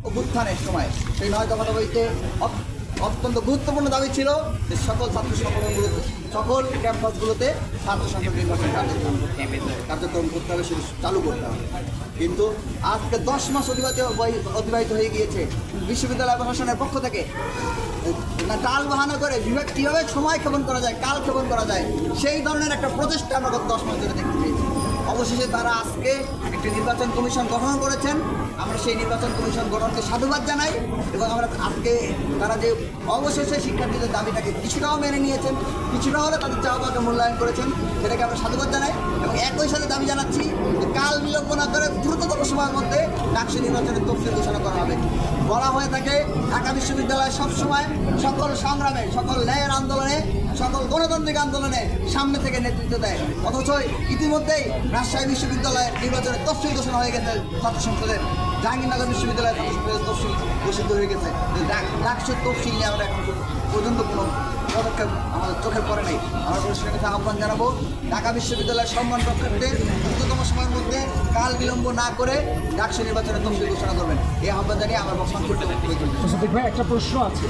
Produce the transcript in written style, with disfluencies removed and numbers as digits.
অভ্যুত্থানের সময় সেই 9 দফা দাবিতে অত্যন্ত গুরুত্বপূর্ণ দাবি ছিল যে সকল ছাত্র সংগঠনগুলোতে সকল ক্যাম্পাসগুলোতে ছাত্র সংসদ নির্বাচন কার্যক্রম করতে হবে, সেটা চালু করতে হবে। কিন্তু আজকে 10 মাস অতিবাহিত হয়ে গিয়েছে, বিশ্ববিদ্যালয় প্রশাসনের পক্ষ থেকে টাল বাহানা করে বিভাগ কীভাবে সময় ক্ষেপণ করা যায়, কাল ক্ষেপণ করা যায়, সেই ধরনের একটা প্রচেষ্টা আমরা গত 10 মাস ধরে দেখতে পেয়েছি। অবশেষে তারা আজকে একটি নির্বাচন কমিশন গঠন করেছেন। আমরা সেই নির্বাচন কমিশন গঠনকে সাধুবাদ জানাই এবং আমরা আজকে তারা যে অবশেষে শিক্ষার্থীদের দাবিটাকে কিছুটাও মেনে নিয়েছেন, কিছুটা হলে তাদের চাওয়াকে মূল্যায়ন করেছেন, সেটাকে আমরা সাধুবাদ জানাই এবং একই সাথে দাবি জানাচ্ছি যে কাল বিলম্ব না করে দ্রুততম সময়ের মধ্যে ডাকসু নির্বাচনের তফসিল ঘোষণা করা হবে। বলা হয়ে থাকে ঢাকা বিশ্ববিদ্যালয় সবসময় সকল সংগ্রামে, সকল ন্যায়ের আন্দোলনে, সকল গণতান্ত্রিক আন্দোলনে সামনে থেকে নেতৃত্ব দেয়, অথচ ইতিমধ্যেই রাজশাহী বিশ্ববিদ্যালয়ের নির্বাচনের তফসিল ঘোষণা হয়ে গেছে, ছাত্র সংসদের জাহাঙ্গীরনগর বিশ্ববিদ্যালয়ের তফসিল ঘোষিত হয়ে গেছে। ডাকসুর তফসিল নিয়ে আমরা এখন পর্যন্ত কোনো পদক্ষেপ আমাদের চোখে পড়ে নেই। আমরা প্রশাসনের কাছে আহ্বান জানাবো ঢাকা বিশ্ববিদ্যালয়ের সম্মান রক্ষার্থে দ্রুততম সময়ের মধ্যে কাল বিলম্ব না করে ডাকসু নির্বাচনের তফসিল ঘোষণা করবেন, এই আহ্বান জানিয়ে আমার বক্তব্য করতে একটা প্রশ্ন আছে।